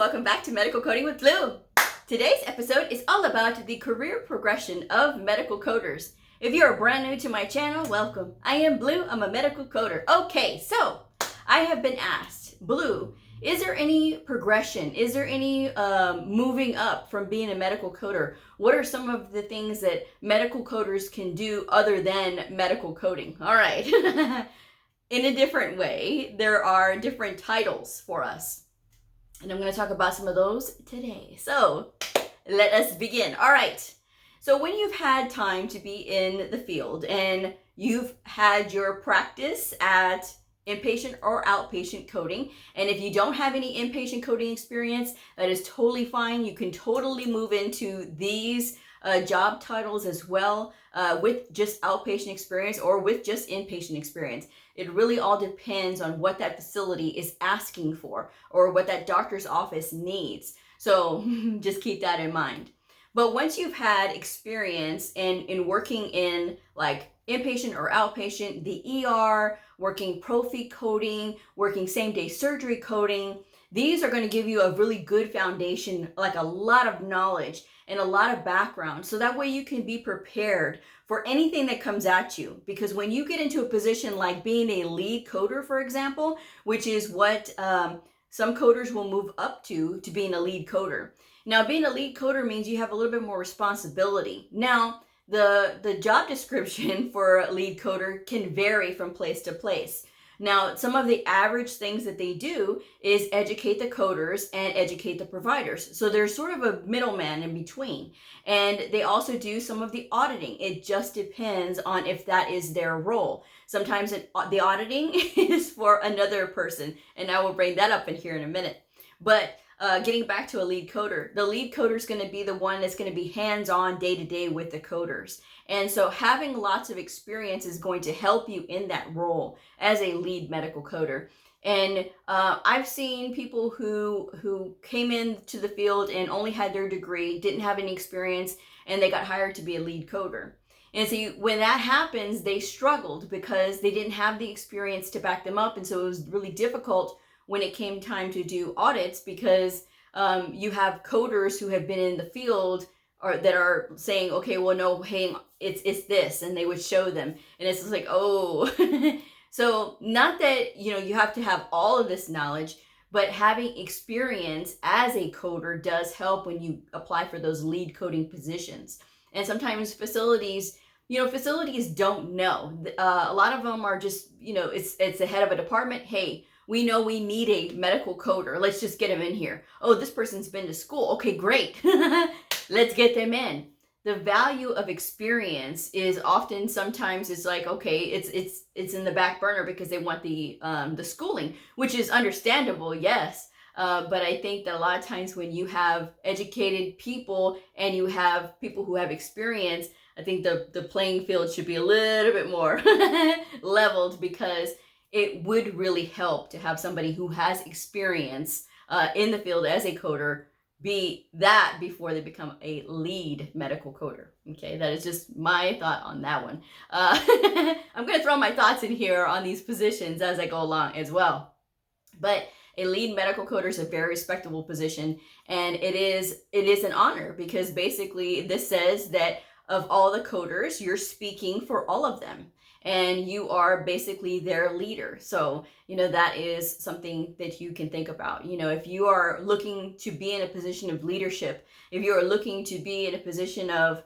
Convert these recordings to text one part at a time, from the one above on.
welcome back to Medical Coding with Blue. Today's episode is all about the career progression of medical coders. If you're brand new to my channel, welcome. I am Blue, I'm a medical coder. Okay, so I have been asked, Blue, is there any progression? Is there any moving up from being a medical coder? What are some of the things that medical coders can do other than medical coding? All right, in a different way, there are different titles for us. And I'm going to talk about some of those today. So let us begin. All right. So when you've had time to be in the field and you've had your practice at inpatient or outpatient coding, and if you don't have any inpatient coding experience, that is totally fine. You can totally move into these job titles as well with just outpatient experience or with just inpatient experience. It really all depends on what that facility is asking for or what that doctor's office needs. So just keep that in mind. But once you've had experience in working in like inpatient or outpatient, the ER, working prophy coding, working same-day surgery coding, these are going to give you a really good foundation, like a lot of knowledge and a lot of background. So that way you can be prepared for anything that comes at you. Because when you get into a position like being a lead coder, for example, which is what some coders will move up to being a lead coder. Now, being a lead coder means you have a little bit more responsibility. Now, the job description for a lead coder can vary from place to place. Now, some of the average things that they do is educate the coders and educate the providers. So there's sort of a middleman in between. And they also do some of the auditing. It just depends on if that is their role. Sometimes the auditing is for another person, and I will bring that up in here in a minute. But getting back to a lead coder, the lead coder is going to be the one that's going to be hands-on day-to-day with the coders. And so having lots of experience is going to help you in that role as a lead medical coder. And I've seen people who came into the field and only had their degree, didn't have any experience, and they got hired to be a lead coder. And so when that happens, they struggled because they didn't have the experience to back them up. And so it was really difficult when it came time to do audits because you have coders who have been in the field or that are saying, okay, well, no, hey, it's this, and they would show them, and it's just like, oh. So not that, you have to have all of this knowledge, but having experience as a coder does help when you apply for those lead coding positions. And sometimes facilities don't know. A lot of them are just, it's the head of a department. Hey, we know we need a medical coder. Let's just get him in here. Oh, this person's been to school. Okay, great. Let's get them in. The value of experience is often sometimes it's like, okay, it's in the back burner because they want the schooling, which is understandable, yes. But I think that a lot of times when you have educated people and you have people who have experience, I think the playing field should be a little bit more leveled, because it would really help to have somebody who has experience in the field as a coder be that before they become a lead medical coder. Okay, that is just my thought on that one. I'm going to throw my thoughts in here on these positions as I go along as well. But a lead medical coder is a very respectable position, and it is an honor, because basically this says that of all the coders, you're speaking for all of them, and you are basically their leader. So, that is something that you can think about. If you are looking to be in a position of leadership, if you are looking to be in a position of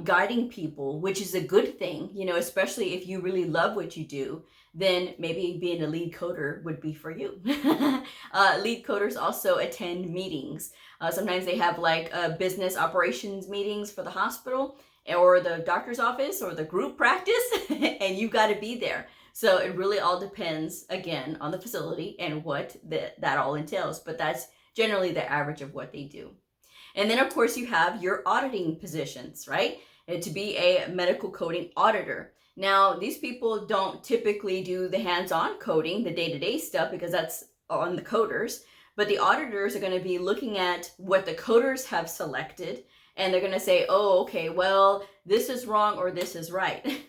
guiding people, which is a good thing, especially if you really love what you do, then maybe being a lead coder would be for you. Lead coders also attend meetings. Sometimes they have like business operations meetings for the hospital or the doctor's office or the group practice, and you got to be there. So it really all depends, again, on the facility and what that all entails. But that's generally the average of what they do. And then, of course, you have your auditing positions, right? And to be a medical coding auditor. Now, these people don't typically do the hands-on coding, the day-to-day stuff, because that's on the coders. But the auditors are going to be looking at what the coders have selected, and they're going to say, oh, okay, well, this is wrong or this is right.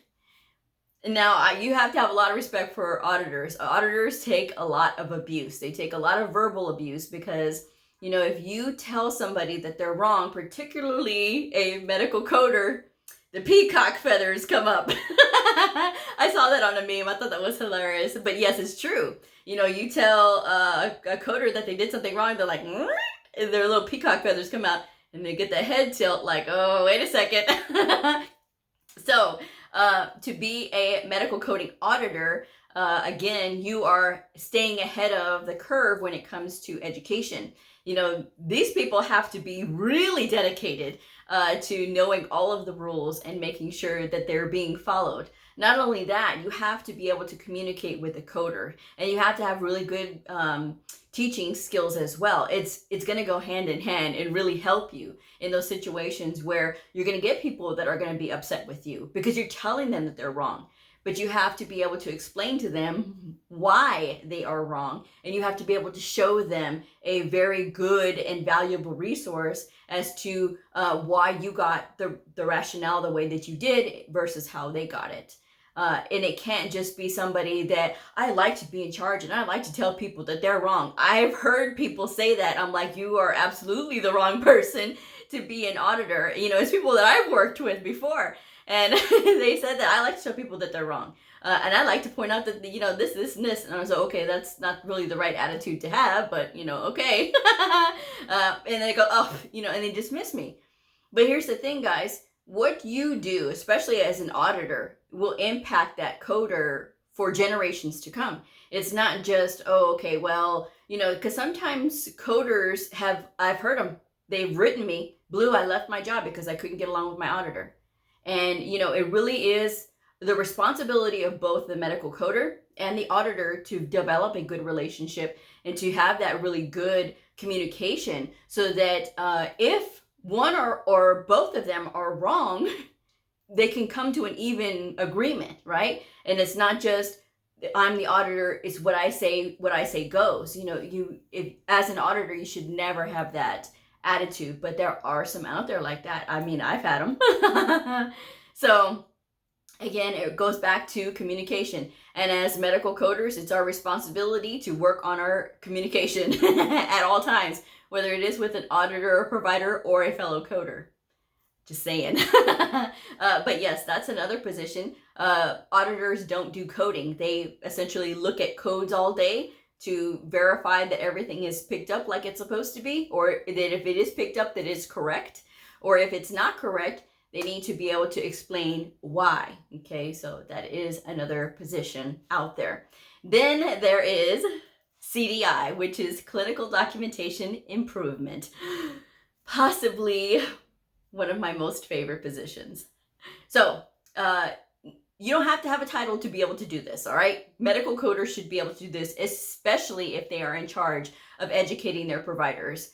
Now, you have to have a lot of respect for auditors. Auditors take a lot of abuse. They take a lot of verbal abuse because You know, if you tell somebody that they're wrong, particularly a medical coder, the peacock feathers come up. I saw that on a meme. I thought that was hilarious. But yes, it's true. You know, you tell a coder that they did something wrong, they're like, and their little peacock feathers come out, and they get the head tilt like, oh, wait a second. So to be a medical coding auditor, again, you are staying ahead of the curve when it comes to education. You know, these people have to be really dedicated to knowing all of the rules and making sure that they're being followed. Not only that, you have to be able to communicate with the coder, and you have to have really good teaching skills as well. It's going to go hand in hand and really help you in those situations where you're going to get people that are going to be upset with you because you're telling them that they're wrong. But you have to be able to explain to them why they are wrong. And you have to be able to show them a very good and valuable resource as to why you got the rationale the way that you did versus how they got it. And it can't just be somebody that I like to be in charge and I like to tell people that they're wrong. I've heard people say that. I'm like, you are absolutely the wrong person to be an auditor. You know, it's people that I've worked with before. And they said that I like to tell people that they're wrong. And I like to point out that, you know, this, and this. And I was like, okay, that's not really the right attitude to have, but, you know, okay. And they go, oh, you know, and they dismiss me. But here's the thing, guys. What you do, especially as an auditor, will impact that coder for generations to come. It's not just, oh, okay, well, you know, because sometimes coders I've heard them, they've written me, Bleu, I left my job because I couldn't get along with my auditor. And, you know, it really is the responsibility of both the medical coder and the auditor to develop a good relationship and to have that really good communication so that if one or both of them are wrong, they can come to an even agreement, right? And it's not just, I'm the auditor, it's what I say goes. You know, as an auditor, you should never have that attitude, but there are some out there like that. I mean, I've had them. So again, it goes back to communication. And as medical coders, it's our responsibility to work on our communication at all times, whether it is with an auditor, a provider, or a fellow coder. Just saying. But yes, that's another position. Auditors don't do coding. They essentially look at codes all day to verify that everything is picked up like it's supposed to be, or that if it is picked up, that it's correct, or if it's not correct, they need to be able to explain why. Okay, so that is another position out there. Then there is CDI, which is Clinical Documentation Improvement. Possibly one of my most favorite positions. So, you don't have to have a title to be able to do this, all right? Medical coders should be able to do this, especially if they are in charge of educating their providers.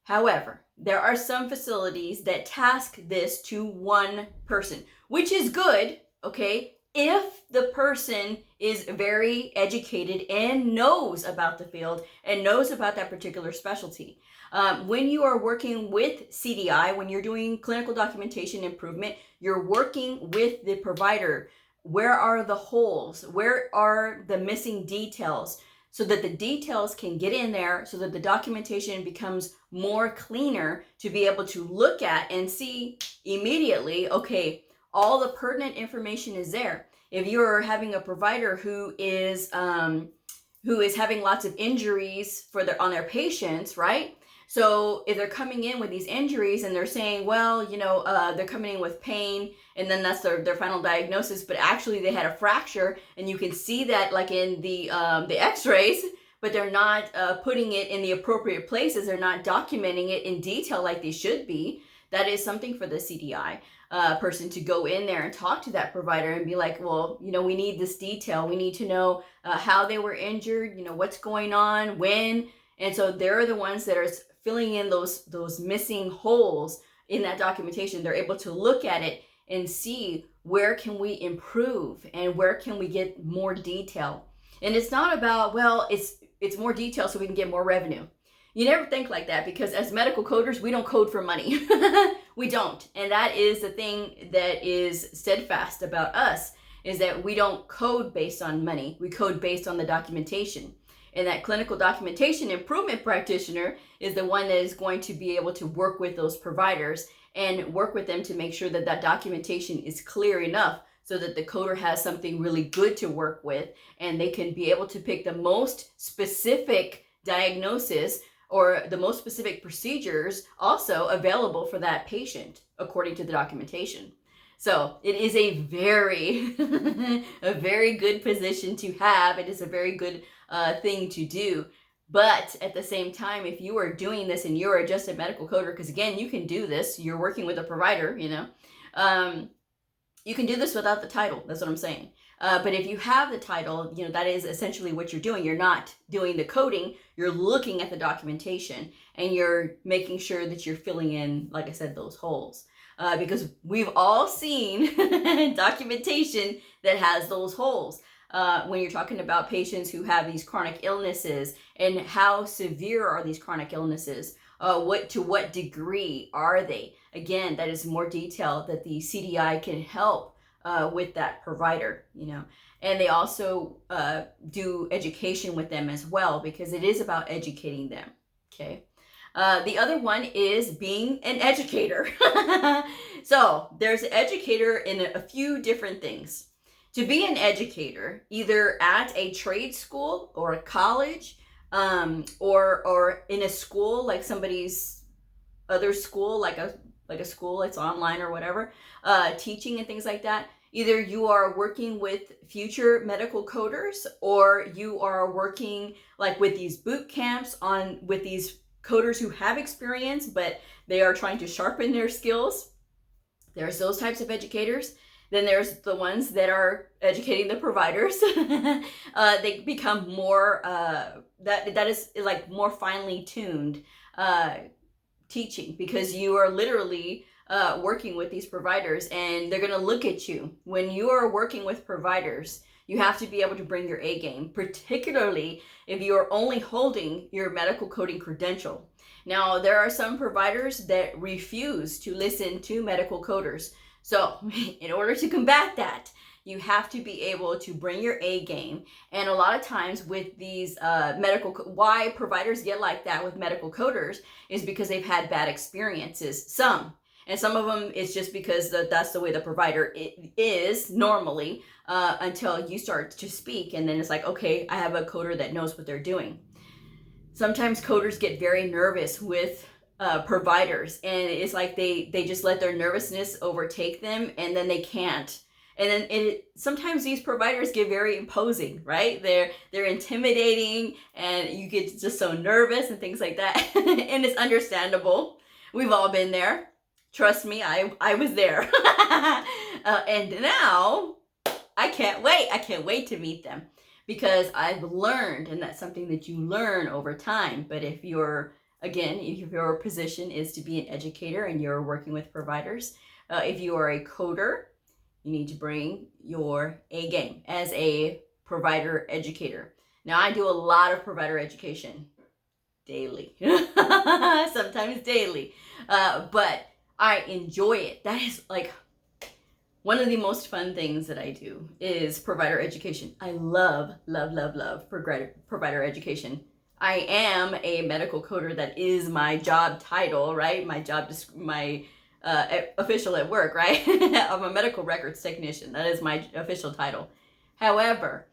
However, there are some facilities that task this to one person, which is good, okay, if the person is very educated and knows about the field and knows about that particular specialty. When you are working with CDI, when you're doing clinical documentation improvement, you're working with the provider. Where are the holes? Where are the missing details? So that the details can get in there so that the documentation becomes more cleaner to be able to look at and see immediately, okay, all the pertinent information is there. If you're having a provider who is having lots of injuries on their patients, right? So if they're coming in with these injuries and they're saying, well, you know, they're coming in with pain and then that's their final diagnosis, but actually they had a fracture and you can see that like in the x-rays, but they're not putting it in the appropriate places. They're not documenting it in detail like they should be. That is something for the CDI person to go in there and talk to that provider and be like, well, you know, we need this detail. We need to know how they were injured, you know, what's going on, when. And so they're the ones that are filling in those missing holes in that documentation. They're able to look at it and see where can we improve and where can we get more detail. And it's not about, well, it's more detail so we can get more revenue. You never think like that, because as medical coders, we don't code for money. We don't. And that is the thing that is steadfast about us, is that we don't code based on money. We code based on the documentation. And that clinical documentation improvement practitioner is the one that is going to be able to work with those providers and work with them to make sure that that documentation is clear enough so that the coder has something really good to work with, and they can be able to pick the most specific diagnosis or the most specific procedures also available for that patient according to the documentation. So it is a very, a very good position to have. It is a very good thing to do. But at the same time, if you are doing this and you're just a medical coder, because again, you can do this, you're working with a provider, you know, you can do this without the title. That's what I'm saying. But if you have the title, you know, that is essentially what you're doing. You're not doing the coding, you're looking at the documentation and you're making sure that you're filling in, like I said, those holes. Because we've all seen documentation that has those holes. When you're talking about patients who have these chronic illnesses and how severe are these chronic illnesses, to what degree are they? Again, that is more detail that the CDI can help with that provider, you know. And they also do education with them as well, because it is about educating them, okay? The other one is being an educator. So there's an educator in a few different things. To be an educator, either at a trade school or a college, or in a school, like somebody's other school, like a school that's online or whatever, teaching and things like that. Either you are working with future medical coders, or you are working like with these boot camps with these coders who have experience, but they are trying to sharpen their skills. There's those types of educators. Then there's the ones that are educating the providers. They become more, that is like more finely tuned teaching, because you are literally working with these providers and they're going to look at you. When you are working with providers, you have to be able to bring your A game, particularly if you are only holding your medical coding credential. Now, there are some providers that refuse to listen to medical coders. So in order to combat that, you have to be able to bring your A game. And a lot of times with these why providers get like that with medical coders is because they've had bad experiences. And some of them it's just because that's the way the provider is normally, until you start to speak. And then it's like, okay, I have a coder that knows what they're doing. Sometimes coders get very nervous with providers, and it's like they just let their nervousness overtake them, and then they can't. And then sometimes these providers get very imposing, right? They're intimidating, and you get just so nervous and things like that. And it's understandable. We've all been there. Trust me, I was there. And now I can't wait. I can't wait to meet them, because I've learned, and that's something that you learn over time. But if your position is to be an educator and you're working with providers, if you are a coder, you need to bring your A game as a provider educator. Now, I do a lot of provider education daily, sometimes daily, but I enjoy it. That is like one of the most fun things that I do is provider education. I love, love, love, love provider education. I am a medical coder. That is my job title, right? My official at work, right? I'm a medical records technician. That is my official title. However,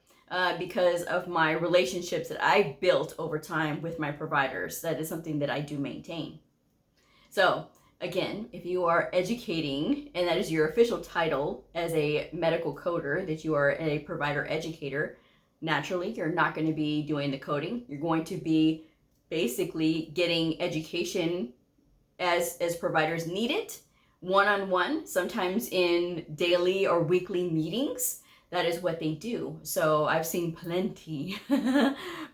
because of my relationships that I've built over time with my providers, that is something that I do maintain. So again, if you are educating, and that is your official title as a medical coder, that you are a provider educator, naturally, you're not going to be doing the coding. You're going to be basically getting education as providers need it, one-on-one, sometimes in daily or weekly meetings. That is what they do. So I've seen plenty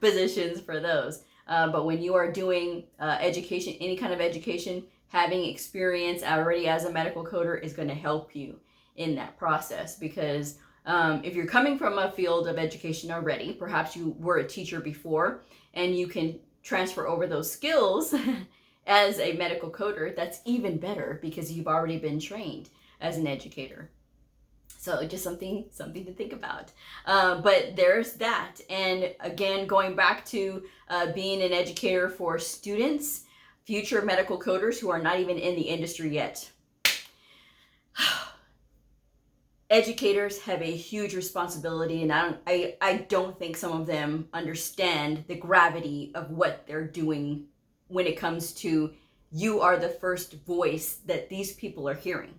positions for those. But when you are doing education, any kind of education, having experience already as a medical coder is going to help you in that process, because if you're coming from a field of education already, perhaps you were a teacher before, and you can transfer over those skills as a medical coder, that's even better, because you've already been trained as an educator. So just something to think about. But there's that. And again, going back to being an educator for students, future medical coders who are not even in the industry yet. Educators have a huge responsibility, and I don't think some of them understand the gravity of what they're doing when it comes to you are the first voice that these people are hearing.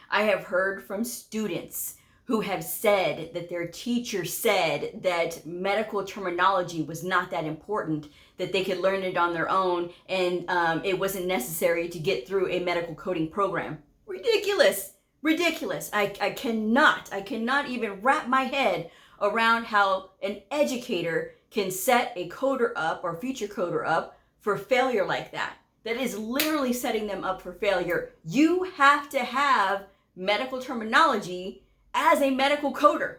I have heard from students who have said that their teacher said that medical terminology was not that important, that they could learn it on their own, and it wasn't necessary to get through a medical coding program. Ridiculous. I cannot even wrap my head around how an educator can set a coder up or future coder up for failure like that. That is literally setting them up for failure. You have to have medical terminology as a medical coder.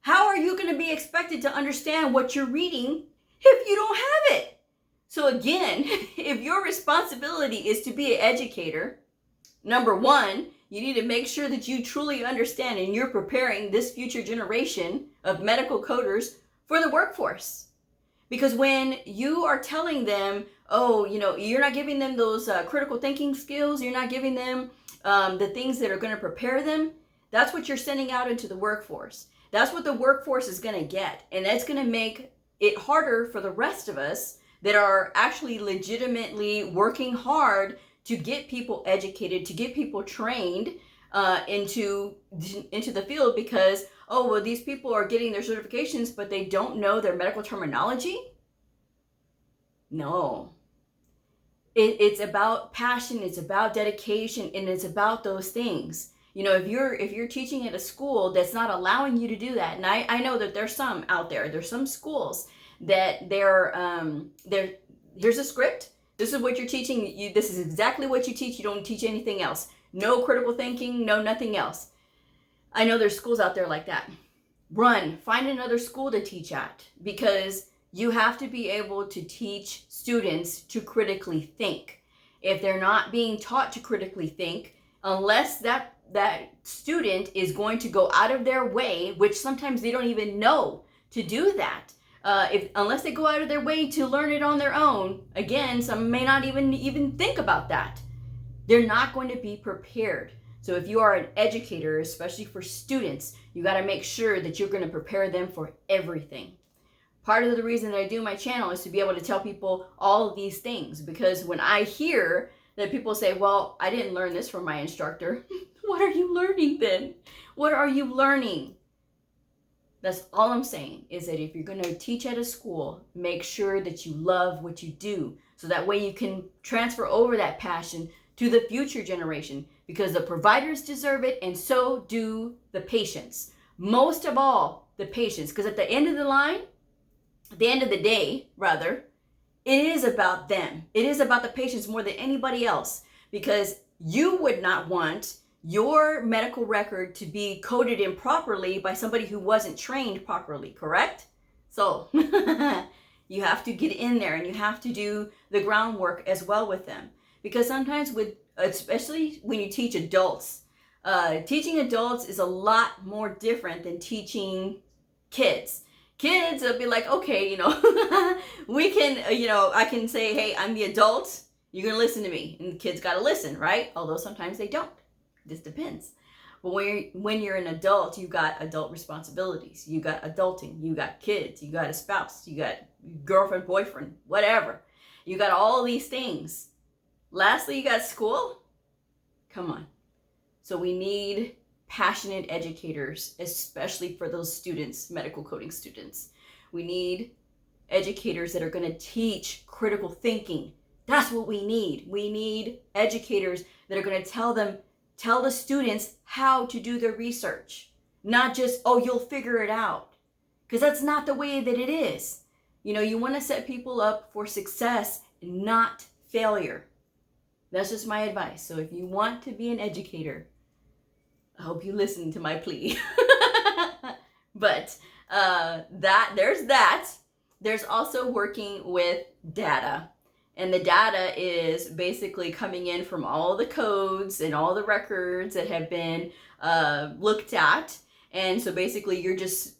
How are you going to be expected to understand what you're reading if you don't have it? So again, if your responsibility is to be an educator, number one, you need to make sure that you truly understand and you're preparing this future generation of medical coders for the workforce. Because when you are telling them, oh, you're not giving them those critical thinking skills, you're not giving them the things that are going to prepare them, that's what you're sending out into the workforce. That's what the workforce is going to get. And that's going to make it harder for the rest of us that are actually legitimately working hard to get people educated, to get people trained into the field, because, oh, well, these people are getting their certifications, but they don't know their medical terminology. No. It's about passion, it's about dedication, and it's about those things. If you're teaching at a school that's not allowing you to do that, and I know that there's some out there, there's some schools that here's a script. This is what you're teaching. This is exactly what you teach. You don't teach anything else. No critical thinking, no nothing else. I know there's schools out there like that. Find another school to teach at, because you have to be able to teach students to critically think. If they're not being taught to critically think, unless that student is going to go out of their way, which sometimes they don't even know to do that, unless they go out of their way to learn it on their own, again, some may not even think about that. They're not going to be prepared. So if you are an educator, especially for students, you got to make sure that you're going to prepare them for everything. Part of the reason that I do my channel is to be able to tell people all of these things, because when I hear that people say, well, I didn't learn this from my instructor. What are you learning then? What are you learning? That's all I'm saying, is that if you're going to teach at a school, make sure that you love what you do, so that way you can transfer over that passion to the future generation, because the providers deserve it, and so do the patients. Most of all, the patients, because at the end of the day, it is about them. It is about the patients more than anybody else, because you would not want your medical record to be coded improperly by somebody who wasn't trained properly, correct? So you have to get in there and you have to do the groundwork as well with them, because sometimes especially when you teach adults, teaching adults is a lot more different than teaching kids. Kids will be like, okay, we can, I can say, hey, I'm the adult, you're going to listen to me. And the kids got to listen, right? Although sometimes they don't. This depends. But when you're an adult, you got adult responsibilities. You got adulting. You got kids. You got a spouse. You got girlfriend, boyfriend, whatever. You got all these things. Lastly, you got school. Come on. So we need passionate educators, especially for those students, medical coding students. We need educators that are going to teach critical thinking. That's what we need. We need educators that are going to tell the students how to do their research, not just, oh, you'll figure it out, because that's not the way that it is. You want to set people up for success, not failure. That's just my advice. So if you want to be an educator, I hope you listen to my plea. But there's that. There's also working with data. And the data is basically coming in from all the codes and all the records that have been looked at. And so basically you're just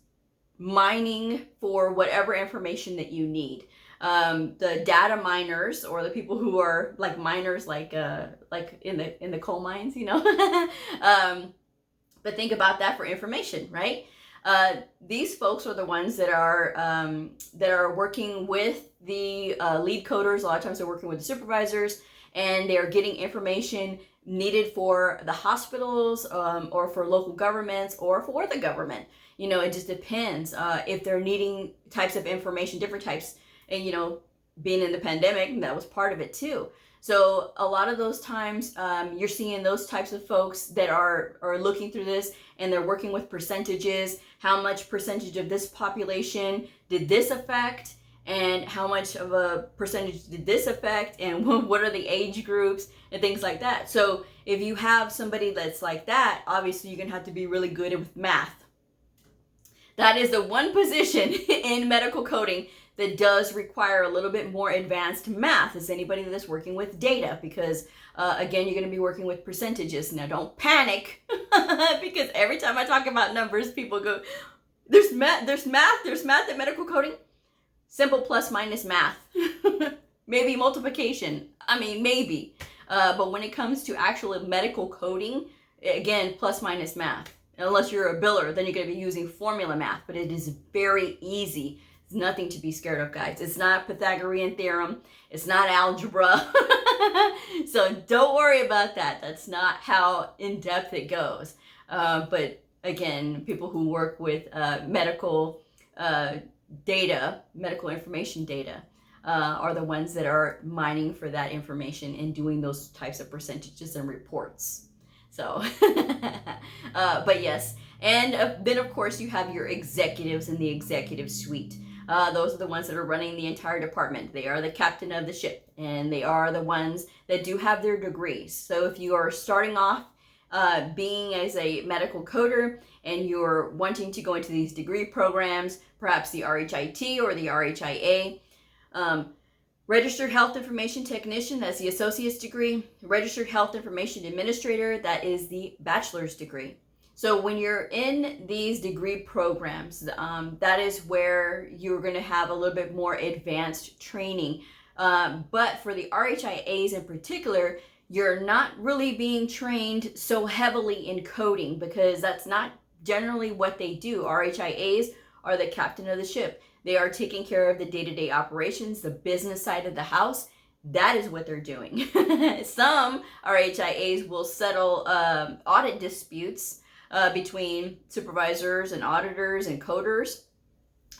mining for whatever information that you need. The data miners, or the people who are like miners, like in the coal mines, you know. But think about that for information, right? These folks are the ones that are working with the lead coders. A lot of times they're working with the supervisors, and they are getting information needed for the hospitals, or for local governments, or for the government. You know, it just depends if they're needing types of information, different types. And, you know, being in the pandemic, that was part of it too. So a lot of those times you're seeing those types of folks that are looking through this, and they're working with percentages. How much percentage of this population did this affect, and how much of a percentage did this affect, and what are the age groups and things like that. So if you have somebody that's like that, obviously you're gonna have to be really good with math. That is the one position in medical coding that does require a little bit more advanced math, is anybody that's working with data, because again, you're going to be working with percentages. Now don't panic, because every time I talk about numbers, people go, there's math at medical coding. Simple plus minus math. Maybe multiplication. I mean, maybe. But when it comes to actual medical coding, again, plus minus math. Unless you're a biller, then you're going to be using formula math, but it is very easy. It's nothing to be scared of, guys. It's not Pythagorean theorem. It's not algebra. So don't worry about that. That's not how in-depth it goes. But again, people who work with medical data, medical information data, are the ones that are mining for that information and doing those types of percentages and reports. So, but yes. And then of course you have your executives in the executive suite. Those are the ones that are running the entire department. They are the captain of the ship, and they are the ones that do have their degrees. So if you are starting off being as a medical coder, and you're wanting to go into these degree programs, perhaps the RHIT or the RHIA, Registered Health Information Technician, that's the associate's degree. Registered Health Information Administrator, that is the bachelor's degree. So when you're in these degree programs, that is where you're going to have a little bit more advanced training. But for the RHIAs in particular, you're not really being trained so heavily in coding, because that's not generally what they do. RHIAs are the captain of the ship. They are taking care of the day-to-day operations, the business side of the house. That is what they're doing. Some RHIAs will settle audit disputes between supervisors and auditors and coders.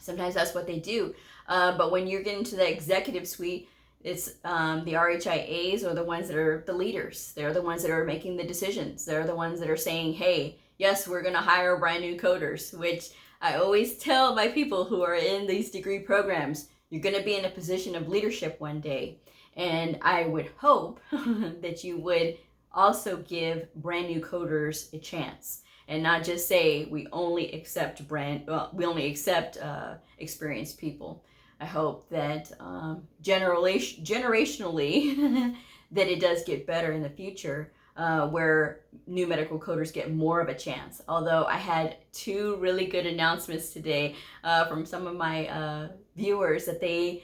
Sometimes that's what they do. But when you're getting to the executive suite, it's the RHIAs are the ones that are the leaders. They're the ones that are making the decisions. They're the ones that are saying, hey, yes, we're going to hire brand new coders, which I always tell my people who are in these degree programs, you're going to be in a position of leadership one day. And I would hope that you would also give brand new coders a chance, and not just say we only accept experienced people. I hope that generationally that it does get better in the future, where new medical coders get more of a chance. Although I had two really good announcements today from some of my viewers that they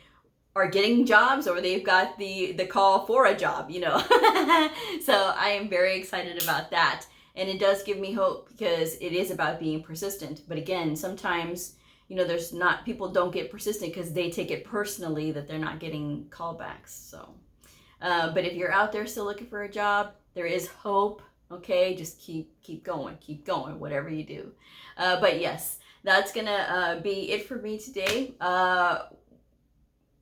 are getting jobs, or they've got the call for a job, you know. So I am very excited about that. And it does give me hope, because it is about being persistent. But again, sometimes, you know, people don't get persistent because they take it personally that they're not getting callbacks. So, but if you're out there still looking for a job, there is hope. Okay, just keep going, whatever you do. But yes, that's gonna be it for me today.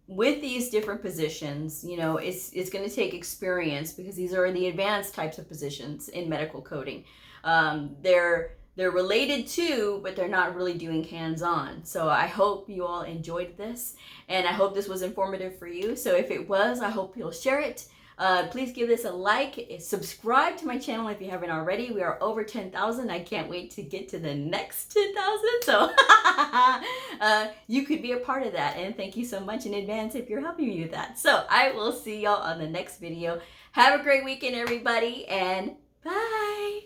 With these different positions, you know, it's going to take experience, because these are the advanced types of positions in medical coding. They're related to, but they're not really doing hands-on. So I hope you all enjoyed this, and I hope this was informative for you. So if it was, I hope you'll share it. Please give this a like, subscribe to my channel if you haven't already. We are over 10,000. I can't wait to get to the next 10,000. So you could be a part of that. And thank you so much in advance if you're helping me with that. So I will see y'all on the next video. Have a great weekend, everybody, and bye.